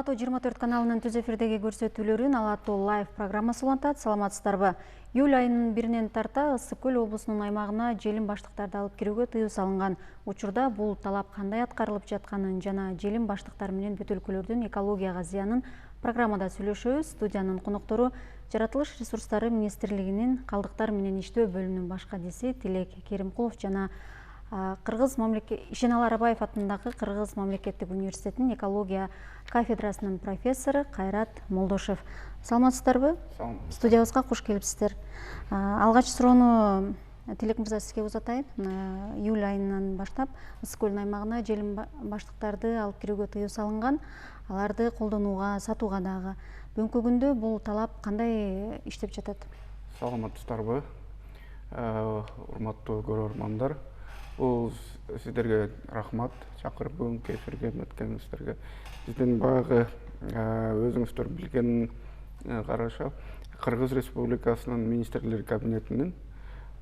Ала Тоо 24 каналынын түз эфирдеги көрсөтүүлөрүн Ала Тоо лайв программасы улантат. Саламатсыздарбы? Июль айынын 1-нен тарта Ысык Көл облусунун аймагына желим баштыктарды алып кирүүгө тыюу салынган. Учурда бул талап кандай аткарылып жатканын жана желим баштыктары менен бүт өлкөлөрдүн экологияга зыянын программада сүйлөшөбүз. Студиянын коноктору Жаратылыш ресурстары министрлигинин калдыктар менен иштөө бөлүмүнүн баш кадиси Тилек Керимкулов жана Ишеналы Арабаев атындагы Кыргыз мамлекеттик университетинин экология кафедрасынын профессору Кайрат Молдошев. Саламатсыздарбы? Студиябызга куш келипсиздер. Алгач суроону Тилек мырза сизге узатайын. Июль айынан баштап Ысык Көлдүн аймагына желим баштыктарды алып кирүүгө тыюу салынган. Аларды колдонууга, сатууга дагы. Бүгүнкү күндө бул талап кандай иштеп жатат? Саламатсыздарбы? Урматтуу көрөрмандар. Бул сиздерге рахмат, чакырып бүгүнкү эфирге өткөнүңүздөргө. Биздин баягы өзүңүздөр билген караша Кыргыз Республикасынын министрлер кабинетинин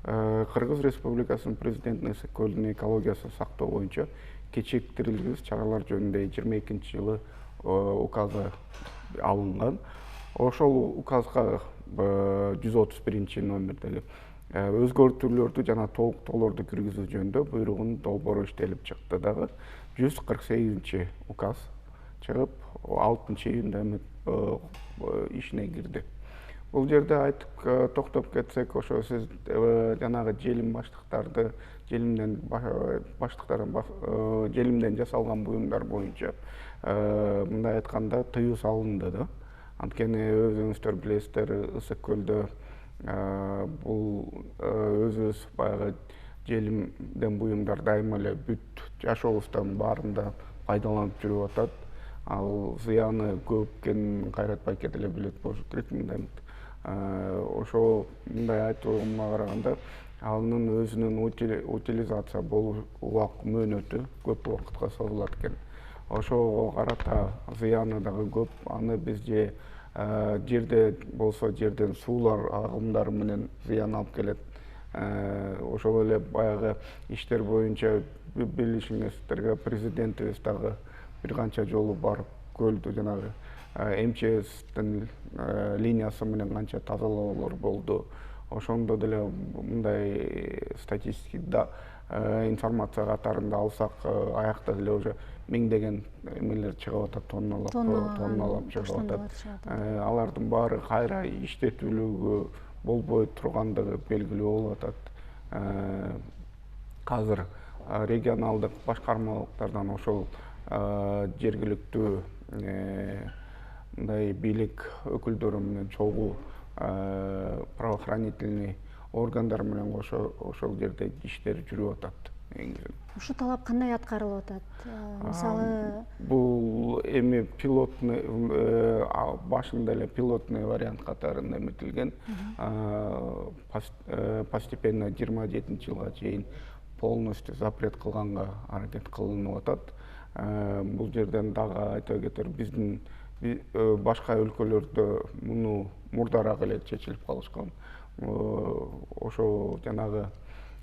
Кыргыз Республикасынын президентинин Ысык Көлдүн экологиясын сактоо боюнча кечиктирилгис чаралар жөнүндө 22-жылы указы алынган. Ошол указга 131 номердеги өзгөртүүлөрдү жана толуктоолорду киргизүү жөнүндө буйругунун долбоору иштелип чыкты дагы. 148 указ чыгып 6-июнда ишине кирди. Бул жерде айтып токтоп кетсек, ошо сиз жанагы желим баштыктарды, желимден жасалган буюмдар боюнча мындай айтканда тыюу салынды да. Анткени өзүңүздөр билесиздер, Ысык Көлдө бул өзүбүз баягы желимден буюмдар дайыма эле бүт жашообуздун баарында пайдаланып жүрүп атат. Ал зыяны көп экенин Кайрат байке деле билет болушу керек. Ошо мындай айтууга караганда анын өзүнүн утилизация болуу мөөнөтү көп убакытка созулат экен. Ошого карата зыяны дагы көп. Аны биз жерде болсо жерден суулар агымдары менен зыян алып келет. Ошол эле баягы иштер боюнча билишиңиздерге президентибиз дагы бир канча жолу барып көлдү жанагы МЧСтин линиясы менен канча тазалоолор болду. Ошондо деле мындай статистикада информация катарында алсак, аякта деле уже миңдеген эмелер чыгып атат, тонналап чыгып атат. Алардын баары кайра иштетүүлүгү болбой тургандыгы белгилүү болуп атат. Азыр регионалдык башкармалыктардан ошол жергиликтүү мындай бийлик өкүлдөрү менен чогуу правоохранительный органдар менен ошол жерде иштер жүрүп атат. Ушу талап кандай аткарылып атат? Мисалы, бул эми пилотный башында эле пилотный вариант катарында эметилген. Постепенно 27-жылга чейин полностью запрет кылганга аракет кылынып атат. Бул жерден дагы айта кетер, биздин башка өлкөлөрдө муну мурдараак эле чечилип калышкан. Ошо жанагы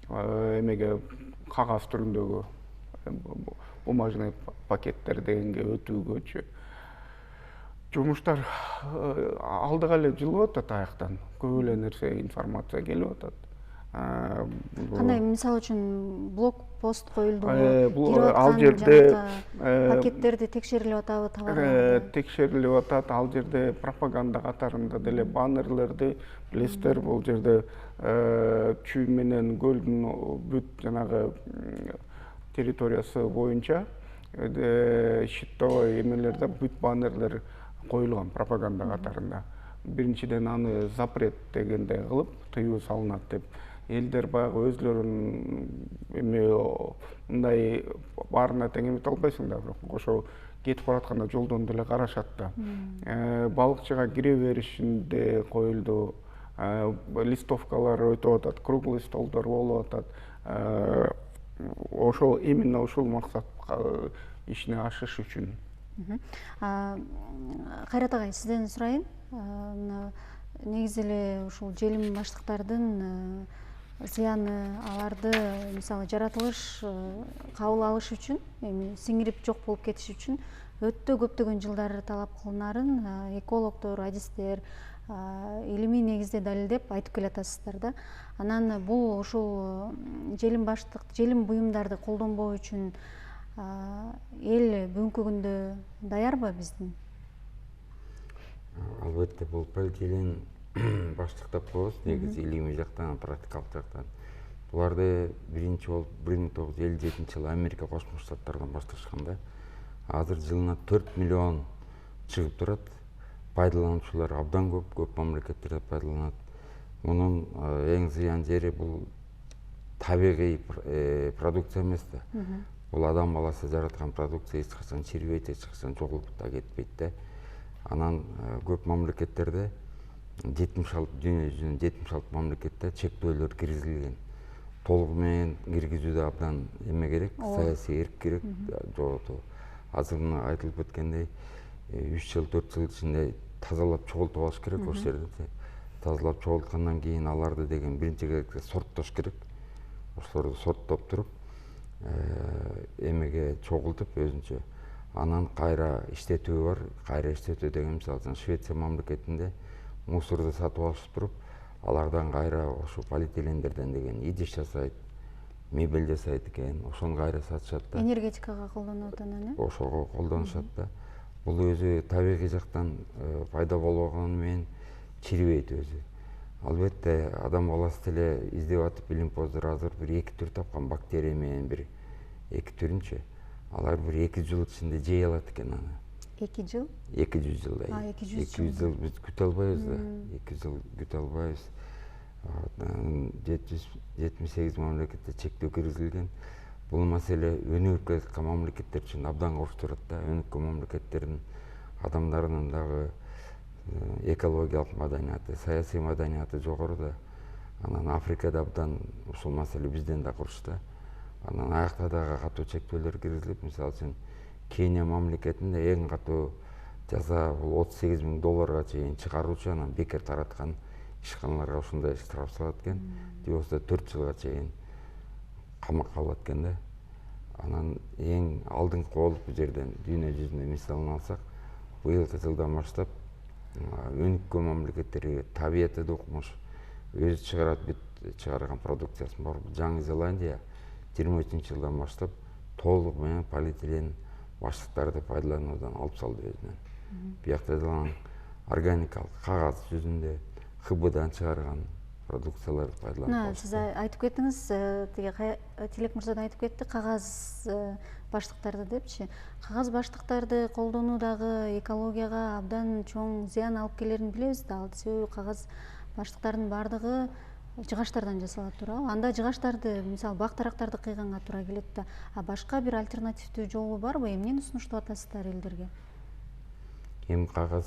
эмеге кагаз түрүндөгү бумажный пакеттер дегенге өтүүгөчү жумуштар алдыга эле жылып атат аяктан. Көп эле нерсе информация келип атат. Кандай, мисалы үчүн блокпост коюлду, ал жерде пакеттерди текшерилип атабы, товарларды? Текшерилип атат. Ал жерде пропаганда катарында деле баннерлерди билесиздер, бул жерде чүй менен көлдүн бүт жанагы территориясы боюнча щитовой эмелерде бүт баннерлер коюлган пропаганда катарында. Биринчиден аны запрет дегендей кылып тыюу салынат деп элдер баягы өзлөрүнүн мындай баарына тең эмете албайсың да, бирок ошо кетип баратканда жолдон деле карашат да. Балыкчыга кире беришинде коюлду, листовкалар өтүп атат, круглый столдор болуп атат. Ошол именно ушул максатка ишине ашыш үчүн. Кайрат агай, сизден сурайын. Негизи эле ушул желим баштыктардын зыяны, аларды мисалы жаратылыш кабыл алыш үчүн, эми сиңирип жок болуп кетиш үчүн өтө көптөгөн жылдар талап кылынарын экологдор, адистер илимий негизде далилдеп айтып келатасыздар да. Анан бул ушул желим буюмдарды колдонбоо үчүн эл бүгүнкү күндө даярбы биздин? Албетте, бул полиэтилен баштыктап коебуз, негизи илимий жактан, практикалык жактан. Буларды биринчи болуп 1957 жылы Америка Кошмо Штаттарынан башташкан да. Азыр жылына 4 миллион чыгып турат. Пайдалануучулар абдан көп мамлекеттерде пайдаланат. Мунун эң зыян жери бул табигый продукция эмес да. Бул адам баласы жараткан продукция эч качан чирибейт, эч качан жоголуп да кетпейт да. Анан көп мамлекеттерде дүйнө жүзүнүн 76 мамлекетте чектөөлөр киргизилген. Толугу менен киргизүүдө абдан эме керек, саясий эрк керек, жоготуу. Азыр мына айтылып кеткендей 3 жыл 4 жыл ичинде тазалап чогултуп алыш керек ошол жерде. Тазалап чогулткандан кийин аларды деген биринчи кезекте сорттош керек. Ошолорду сорттоп туруп эмеге чогултуп өзүнчө анан кайра иштетүү бар. Кайра иштетүү деген мисалы үчүн Швеция мамлекетинде мусорду сатып алышып туруп, алардан кайра ошо полиэтилендерден деген идиш жасайт, мебель жасайт экен, ошону кайра сатышат да. Энергетикага колдонуп анан, Ошого колдонушат да. Бул өзү табигый жактан пайда болгону менен чирибейт өзү. Албетте, адам баласы деле издеп атып илимпоздор азыр бир 2 түр тапкан, бактерия менен бир 2 түрүнчү. Алар бир 200 жыл ичинде жей алат экен аны. 2 жыл? 200 жылдай. 200 жыл биз күтө албайбыз да. 200 жыл күтө албайбыз. 778 мамлекетте чектөө киргизилген. Бул маселе өнүгүп жаткан мамлекеттер үчүн абдан кооз турат да. Өнүккөн мамлекеттердин адамдарынын дагы экологиялык маданияты, саясий маданияты жогору да. Анан Африкада абдан ушул маселе бизден да курч да. Анан аякта дагы катуу чектөөлөр киргизилип, мисалы үчүн Кения мамлекетинде эң катуу жаза бул $38,000 чейин чыгаруучу анан бекер тараткан ишканаларга ушундай штраф салат экен. Же болбосо 4 жылга чейин камакка алат экен да. Анан эң алдыңкы болуп бул жерден дүйнө жүзүнө мисалын алсак, быйылкы жылдан баштап өнүккөн мамлекеттерге табияты да укмуш, өзү чыгарат, бүт чыгарган продукциясын бар. Жаңы Зеландия 23 жылдан баштап толугу менен полиэтилен баштыктарды пайдалануудан алып салды өзүнөн. Биякта дагы органикалык кагаз жүзүндө ХБдан чыгарган продукцияларды пайдаланып. Сиз айтып кеттиңиз, Тилек мырза да айтып кетти, кагаз баштыктарды депчи. Кагаз баштыктарды колдонуу дагы экологияга абдан чоң зыян алып келерин билебиз да. Себеби кагаз баштыктардын баардыгы жыгачтардан жасалат, туурабы? Анда жыгачтарды, мисалы, бак-тарактарды кыйганга туура келет да. А башка бир альтернативдүү жолу барбы? Эмнени сунуштап атасыздар элдерге? Эми кагаз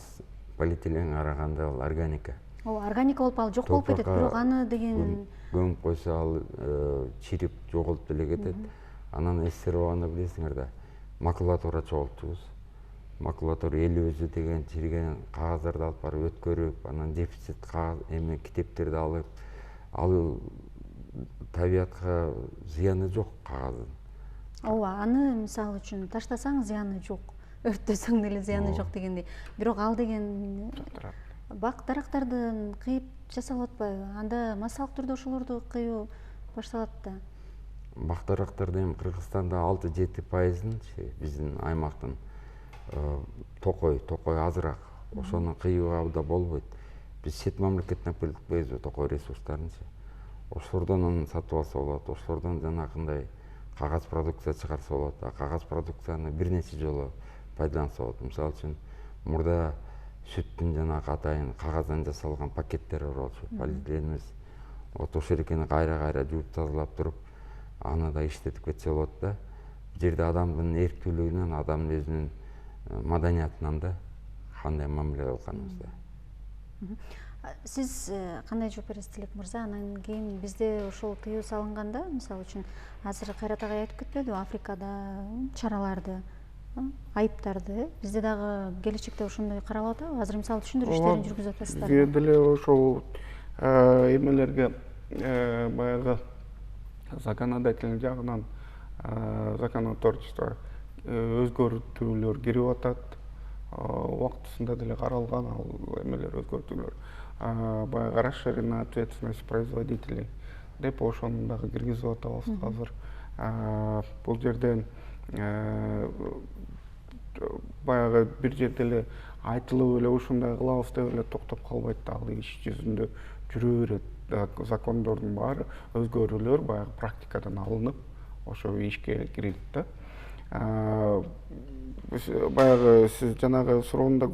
полиэтиленге караганда ал органика. Органика болуп ал жок болуп кетет, бирок аны деген көмүп койсо ал чирип жоголуп деле кетет. Анан эсер болгондо билесиңер да, макулатура чогултубуз. Макулатура эл өзү деген чириген кагаздарды алып барып өткөрүп, анан дефицит кагаз китептерди алып, ал табиятка зыяны жок кагаздын. Ооба, аны мисалы үчүн таштасаң зыяны жок, өрттөсөң деле зыяны жок дегендей. Бирок ал деген бак-дарактарды кыйып жасалып атпайбы? Анда массалык түрдө ошолорду кыюу башталат да. Бак-дарактарды эми Кыргызстанда 6-7% биздин аймактын токой азыраак. Ошону кыюуга да болбойт. Биз чет мамлекеттен алып келбейбизби токой ресурстарынчы. Ошолордон аны сатып алса болот. Ошолордон жанакындай кагаз продукция чыгарса болот. А кагаз продукцияны бир нече жолу пайдаланса болот. Мисалы үчүн мурда сүттүн жанагы атайын кагаздан жасалган пакеттер бар болчу, полиэтилен эмес. Ошол жеркени кайра жууп тазалап туруп, аны да иштетип кетсе болот да. Бул жерде адамдын эрктүүлүгүнөн, адамдын өзүнүн маданиятынан да кандай мамиле кылганыбызда. Сиз кандай жооп бересиз, Тилек мырза? Анан кийин бизде ошол тыюу салынганда, мисалы үчүн азыр Кайрат агай айтып кетпедиби, Африкада чараларды, айыптарды, бизде дагы келечекте ошондой каралып атабы? Азыр мисалы түшүндүрүү иштерин жүргүзүп атасыздар. Бизде деле ошол эмелерге баягы законодательный жагынан законотворчество өзгөртүүлөр кирип атат. Убактысында деле каралган ал эмелер өзгөртүүлөр. Баягы расширенная ответственность производителей деп ошону дагы киргизип атабыз азыр. Бул жерден баягы бир жерде эле айтылып эле ушундай кылабыз деп эле токтоп калбайт да, ал иш жүзүндө жүрө берет. Закондордун баары өзгөрүүлөр баягы практикадан алынып ошо ишке кирет да. Баягы сиз жанагы суроомдо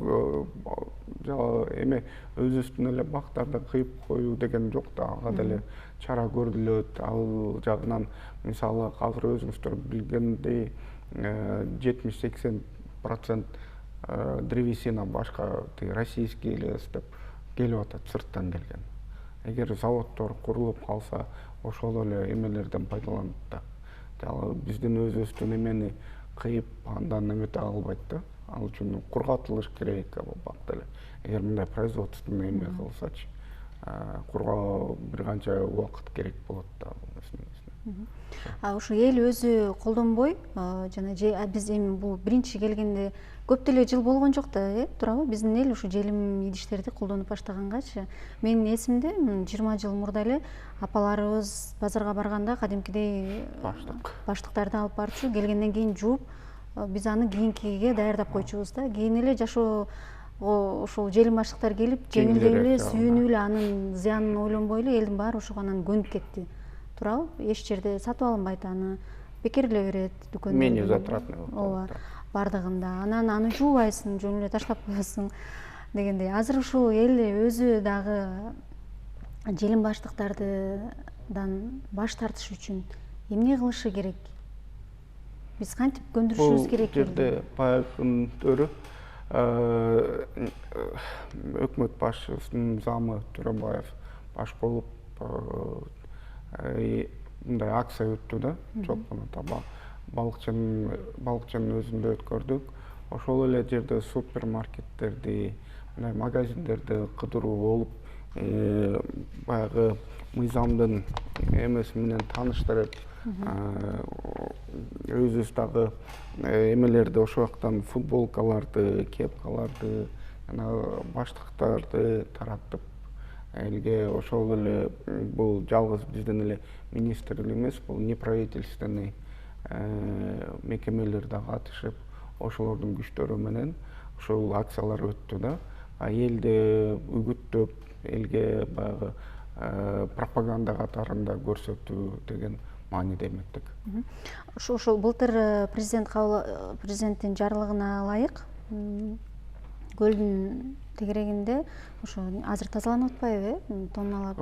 эме өзүбүздүн эле бактарды кыйып коюу деген жок да, ага деле чара көрүлөт. Ал жагынан мисалы азыр өзүңүздөр билгендей 70-80% древесина башка российский лес деп келип атат, сырттан келген. Эгер заводдор курулуп калса, ошол эле эмелерден пайдаланат да. Биздин өзүбүздүн эмени кыйып андан эмете албайт да. Ал үчүн кургатылыш керек бак деле. Эгер мындай производственный эме кылсачы, кургоо бир канча убакыт керек болот да. Ушу эл өзү колдонбой, жана биз эми бул биринчи келгенде көп деле жыл болгон жок да, туурабы? Биздин эл ушу желим идиштерди колдонуп баштагангачы. Менин эсимде 20 жыл мурда эле апаларыбыз базарга барганда кадимкидей баштыктарды алып барчу, келгенден кийин жууп, биз аны кийинкиге даярдап койчубуз да. Кийин эле жашоо ушул желим баштыктар келип, жеңилдей эле, сүйүнүп эле анын зыянын ойлонбой эле элдин баары ошого анан көнүп кетти. Туурабы? Эч жерде сатып алынбайт аны, бекер эле берет дүкөндө. Менее затратный. Ооба, бардыгында. Анан аны жуубайсың, жөн эле таштап коесуң дегендей. Азыр ушул эл өзү дагы желим баштыктардан баш тартыш үчүн эмне кылышы керек? Биз кантип көндүрүшүбүз керек? Бул жерде баягынтөрү өкмөт башчысынын замы Төрөбаев баш болуп мындай акция өттү да, чолпон ата балыкчынын өзүндө өткөрдүк. Ошол эле жерде супермаркеттерди, мындай магазиндерди кыдыруу болуп, баягы мыйзамдын эмеси менен тааныштырып, өзүбүз дагы эмелерди ошол жактан футболкаларды, кепкаларды, баштыктарды таратып элге ошол эле бул жалгыз биздин эле министрлик эмес, бул неправительственный мекемелер да катышып, ошолордун күчтөрү менен ошол акциялар өттү да. Элди үгүттөп, элге баягы пропаганда катарында көрсөтүү деген мааниде эметтик. Ошол былтыр президенттин жарлыгына ылайык көлдүн тегерегинде ошо азыр тазаланып атпайбы, тонналап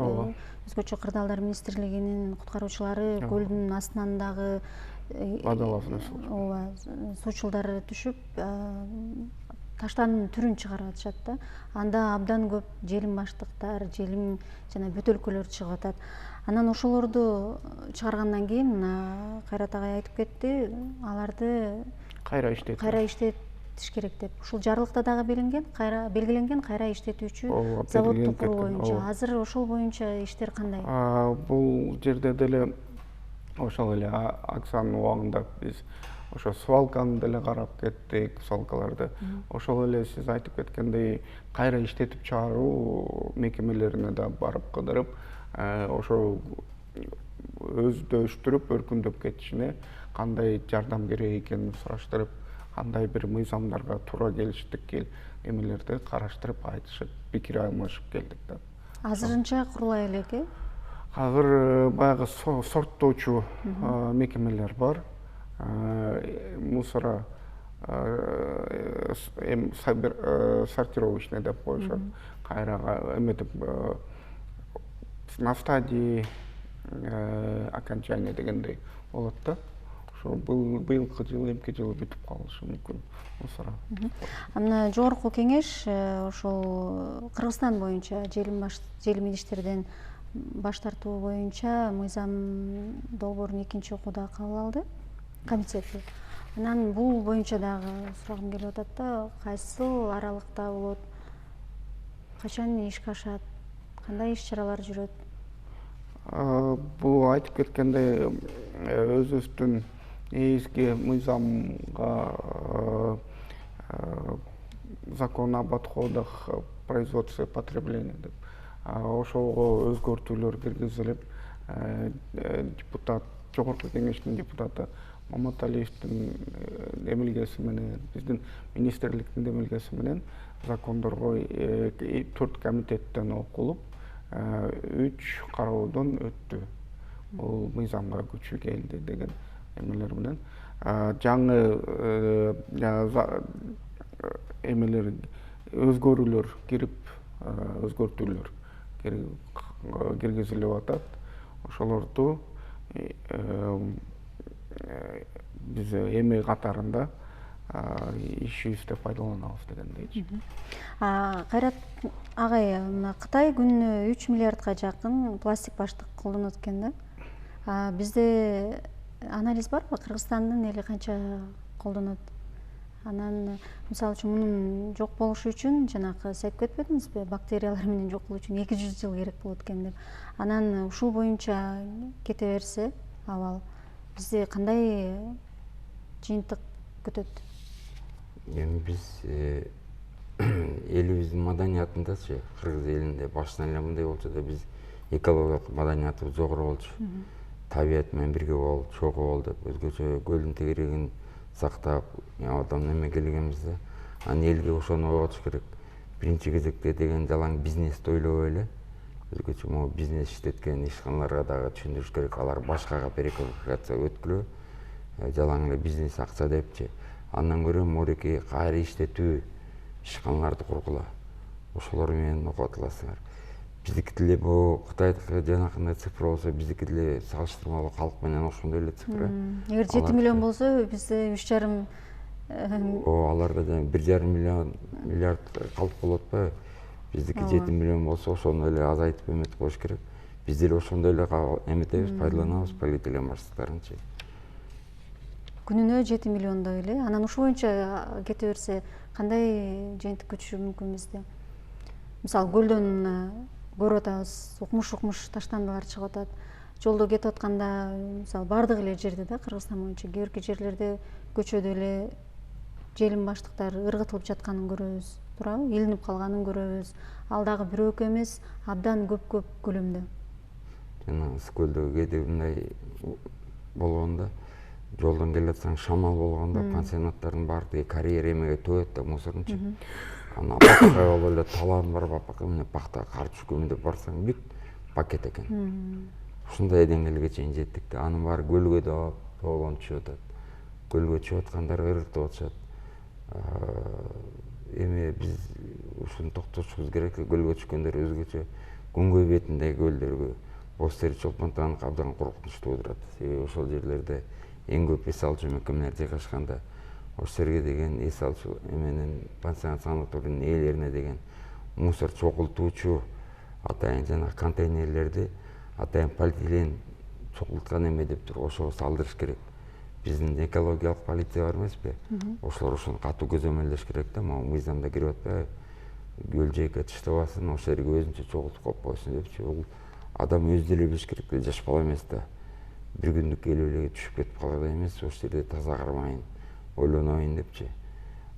өзгөчө кырдаалдар министрлигинин куткаруучулары көлдүн астынан дагы суучулдар түшүп, таштандын түрүн чыгарып атышат да. Анда абдан көп желим баштыктар, желим жана бөтөлкөлөр чыгып атат. Анан ошолорду чыгаргандан кийин мына Кайрат агай айтып кетти, аларды кайра иштетиш керек деп. Ушул жарлыкта дагы белгиленген кайра иштетүүчү заводду куруу боюнча. Азыр ошол боюнча иштер кандай? Бул жерде деле ошол эле акциянын убагында биз ошо свалканы деле карап кеттик, свалкаларды. Ошол эле сиз айтып кеткендей кайра иштетип чыгаруу мекемелерине да барып кыдырып, ошо өздөштүрүп, өркүндөп кетишине кандай жардам керек экенин сураштырып, кандай бир мыйзамдарга туура келиштик эмелерди караштырып, айтышып, пикир алмашып келдик да. Азырынча курулай элек, Азыр баягы сорттоочу мекемелер бар. Мусора сортировочный деп коюшат. Кайра эметип на стадии окончания дегендей болот да. Ошо быйылкы жылы, эмки жылы бүтүп калышы мүмкүн мусора. Мына жогорку кеңеш ошол Кыргызстан боюнча желим идиштерден баш тартуу боюнча мыйзам долбоорун экинчи окууда кабыл алды, комитети. Анан бул боюнча дагы сурагым келип атат да, кайсыл аралыкта болот, качан ишке ашат, кандай иш-чаралар жүрөт? Бул айтып кеткендей өзүбүздүн эски мыйзамга закон об отходах, производстве, потреблении деп ошого өзгөртүүлөр киргизилип депутат жогорку кеңештин депутаты Маматалиевдин эмилгеси менен биздин министрликтин эмилгеси менен закондорго 4 комитеттен окулуп 3 кароодон өттү. Бул мыйзамга күчү келди деген эмелер менен жаңы эмелер өзгөрүүлөр кирип өзгөртүүлөр киргизилип атат. Ошолорду биз эми катарында ишибизде пайдаланабыз дегендейчи. Кайрат агай, Кытай күнүнө 3 миллиардга жакын пластик баштык колдонот экен да. Бизде анализ барбы? Кыргызстандын эли канча колдонот? Анан мисалы үчүн мунун жок болушу үчүн жанагы сиз айтып кетпедиңизби? Бактериялар менен жок болуу үчүн 200 жыл керек болот экен деп. Анан ушул боюнча кете берсе абал бизде кандай жыйынтык күтөт? Эми биз элибиздин маданиятындачы кыргыз элинде башынан эле мындай болчу да, биз экологиялык маданиятыбыз жогору болчу. Табият менен бирге бол, чогуу бол деп өзгөчө көлдүн тегерегин сактап, адамдын эме келгенбиз да. Анан элге ошону ойготуш керек. Биринчи кезекте деген жалаң бизнести ойлобой эле өзгөчө могу бизнес иштеткен ишканаларга дагы түшүндүрүш керек. Алар башкага переквалификацияга өткүлө, жалаң эле бизнес акча депчи. Андан көрө мореки кайра иштетүү ишканаларды кургула. Ошолор менен окутуласыңар. Биздики деле бул Кытайдыкы жанакындай цифра болсо, биздики деле салыштырмалуу калк менен ошондой эле цифра. Эгер 7 миллион болсо, бизде 3,5 аларда 1,5 миллиард калк болот ба? Биздики 7 миллион болсо, ошону эле азайтып эметип коюш керек. Биз деле ошондой эле эметебиз, пайдаланабыз полиэтилен баштыктарын. Күнүнө 7 миллиондой эле. Анан ушул боюнча кете берсе, кандай жыйынтык күтүшү мүмкүн бизде? Мисалы, көлдөн көрүп атабыз, укмуш таштандылар чыгып атат. Жолдо кетип атканда, мисалы, бардык эле жерде да, Кыргызстан боюнча кээ бирки жерлерде көчөдө эле желим баштыктар ыргытылып жатканын көрөбүз, туурабы? Илинип калганын көрөбүз. Ал дагы бирөөкү эмес, абдан көп көлөмдө. Жана Ысыкөлдө кээде мындай болгондо, жолдон келе жатсаң шамал болгондо пансионаттардын баардыгы карьер эмеге төгөт да мусорунчу. Анан пакка болуп эле талаан бар пакка менен пакта кар түшкөнмү деп барсаң бүт пакет экен. Ушундай деңгээлге чейин жеттик да. Анын баары көлгө да тоолонуп чыгып атат. Көлгө чыгып аткандар ыргытып атышат. Эми биз ушуну токтотушубуз керек. Көлгө түшкөндөр өзгөчө күнгөй бетиндеги көлдөргө боз тери чолпонтоонук абдан коркунучтуу туудурат. Себеби ошол жерлерде эң көп эс алчу мекемелер жайгашканда, ошол жерге деген эс алчу эменин пансион санаториянын ээлерине деген мусор чогултуучу атайын жана контейнерлерди атайын полиэтилен чогулткан эме деп туруп ошого салдырыш керек. Биздин экологиялык полиция бар эмеспи? Ошолор ошону катуу көзөмөлдөш керек да, могу мыйзамда кирип атпайбы? Көл жээкке таштабасын, ошол жерге өзүнчө чогултуп коюп койсун депчи. Бул адам өзү деле билиш керек да, жаш бала эмес да. Бир күндүк келип эле түшүп кетип калгандай эмес, ошол жерде таза кармайын, ойлонойн депчи.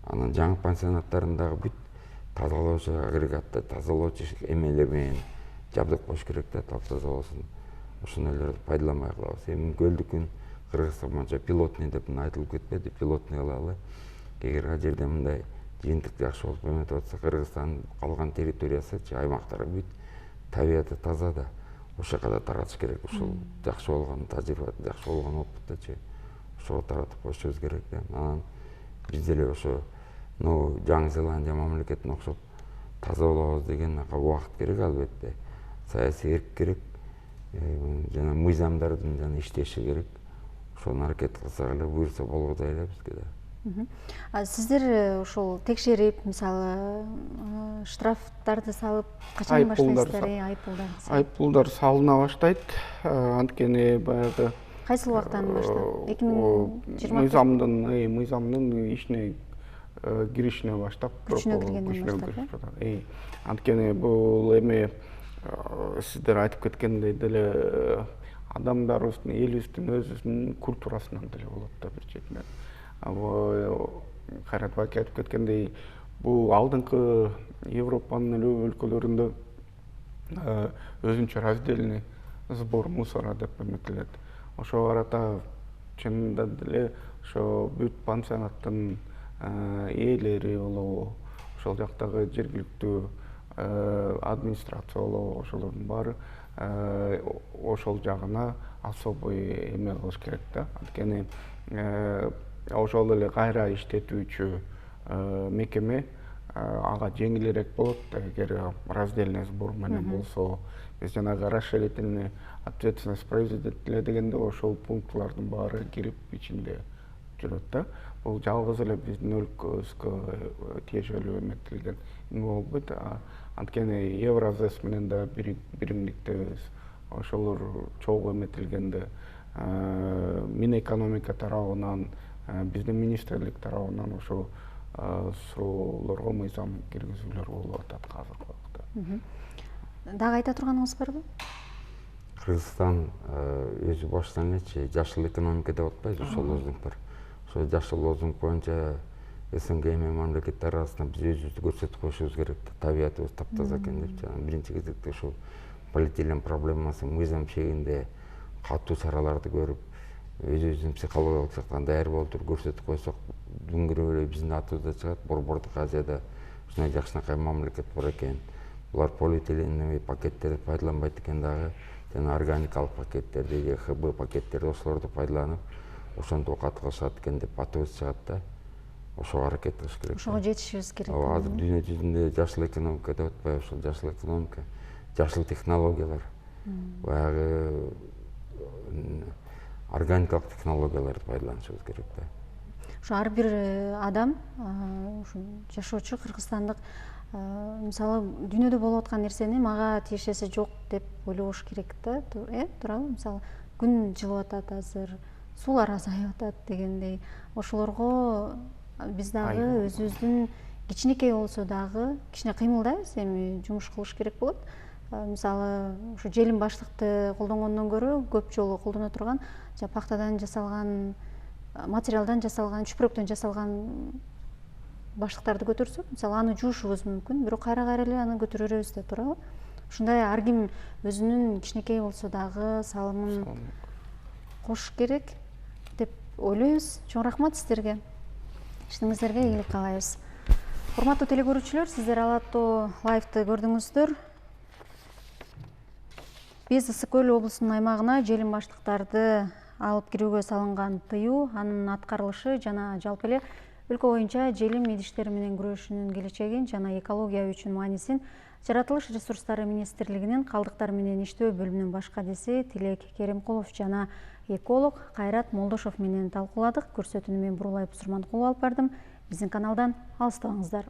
Анан жаңы пансионаттарындагы бүт тазалоочу агрегатты, тазалоочу эмелер менен жабдык коюш керек да, таптаза болсун. Ошондойлорду пайдаланбай калабыз. Эми көлдүкүн Кыргызстан боюнча пилотный деп айтылып кетпеди, пилотный кылалы. Эгер ал жерде мындай жыйынтык жакшы болуп эметип атса, Кыргызстандын калган территориясычы, аймактары бүт табияты таза да. Ошол жака да таратыш керек. Ушул жакшы болгон тажрыйба, жакшы болгон опыттычы ошого таратып коюшубуз керек да. Анан биз деле ошо Жаңы Зеландия мамлекетине окшоп таза болобуз деген убакыт керек албетте. Саясий эрк керек, жана мыйзамдардын жана иштеши керек. Ошону аракет кылсак эле буюрса болгудай эле бизге да. Сиздер ошол текшерип, мисалы, штрафтарды салып, качан баштайсыздар? Айыппулдар салына баштайт. Анткени баягы кайсыл убактан баштап? 2020 ишине киришине баштап, күчүнө киргенден баштап. Анткени бул эми сиздер айтып кеткендей деле адамдарыбыздын, элибиздин өзүбүздүн культурасынан деле болот да бир четинен. Кайрат байке айтып кеткендей, бул алдыңкы Европанын эле өлкөлөрүндө өзүнчө раздельный сбор мусора деп эметилет. Ошого карата чынында деле ошо бүт пансионаттын ээлери болобу, ошол жактагы жергиликтүү администрация болобу, ошолордун баары ошол жагына особый эме кылыш керек да. Анткени ошол эле кайра иштетүүчү мекеме ага жеңилирээк болот эгер раздельный сбор менен болсо. Биз жанагы расширительный ответственность производителя дегенде ошол пунктлардын баары кирип ичинде жүрөт да. Бул жалгыз эле биздин өлкөбүзгө тиешелүү эметилген эме болбойт. Анткени Евразес менен да биримдиктебиз. Ошолор чогуу эметилгенде Минэкономика тарабынан, биздин министрлик тарабынан ошол суроолорго мыйзам киргизүүлөр болуп атат азыркы убакта. Дагы айта турганыңыз барбы? Кыргызстан өзү баштан элечи жашыл экономика деп атпайбы, ошол лозунг бар. Ошол жашыл лозунг боюнча СНГ мамлекеттер арасында биз өзүбүздү көрсөтүп коюшубуз керек. Табиятыбыз таптаза экен деп. Биринчи кезекте ушул полиэтилен проблемасын мыйзам чегинде катуу чараларды көрүп, өзүбүздүн психологиялык жактан даяр болуп туруп көрсөтүп койсок, дүнгүрөө эле биздин атыбызда чыгат. Борбордук Азияда ушундай жакшынакай мамлекет бар экен. Булар полиэтиленовый пакеттерди пайдаланбайт экен дагы, жана органикалык пакеттерди, ХБ пакеттерди ошолорду пайдаланып, ошентип окат кылышат экен деп атыбыз чыгат да. Ошого аракет кылыш керек. Ошого жетишибиз керек. Азыр дүйнө жүзүндө жашыл экономика деп атпайбы, ошол жашыл экономика, жашыл технологиялар, баягы органикалык технологияларды пайдаланышыбыз керек да. Ошо ар бир адам, ушу жашоочу кыргызстандык, мисалы дүйнөдө болуп аткан нерсени мага тиешеси жок деп ойлобош керек да, туурабы? Мисалы күн жылып атат азыр, суулар азайып атат дегендей. Ошолорго биз дагы өзүбүздүн кичинекей болсо дагы кичине кыймылдайбыз, эми жумуш кылыш керек болот. Мисалы ушу желим баштыкты колдонгондон көрө көп жолу колдоно турган пактадан жасалган, материалдан жасалган, чүпүрөктөн жасалган баштыктарды көтөрсөк, мисалы аны жуушубуз мүмкүн, бирок кайра эле аны көтөрө беребиз да, туурабы? Ушундай ар ким өзүнүн кичинекей болсо дагы салымын кошуш керек деп ойлойбуз. Чоң рахмат сиздерге. Иштиңиздерге ийгилик каалайбыз. Урматтуу телекөрүүчүлөр, сиздер Ала Тоо лайвты көрдүңүздөр. Биз Ысык Көл облусунун аймагына желим баштыктарды алып кирүүгө салынган тыюу, анын аткарылышы жана жалпы эле өлкө боюнча желим идиштери менен күрөшүүнүн келечегин жана экология үчүн маанисин Жаратылыш ресурстары министрлигинин калдыктар менен иштөө бөлүмүнүн баш кадиси Тилек Керимкулов жана эколог Кайрат Молдошов менен талкууладык. Көрсөтүүнү мен Бурулай Бусурманкулова алып бардым. Биздин каналдан алыстабаңыздар.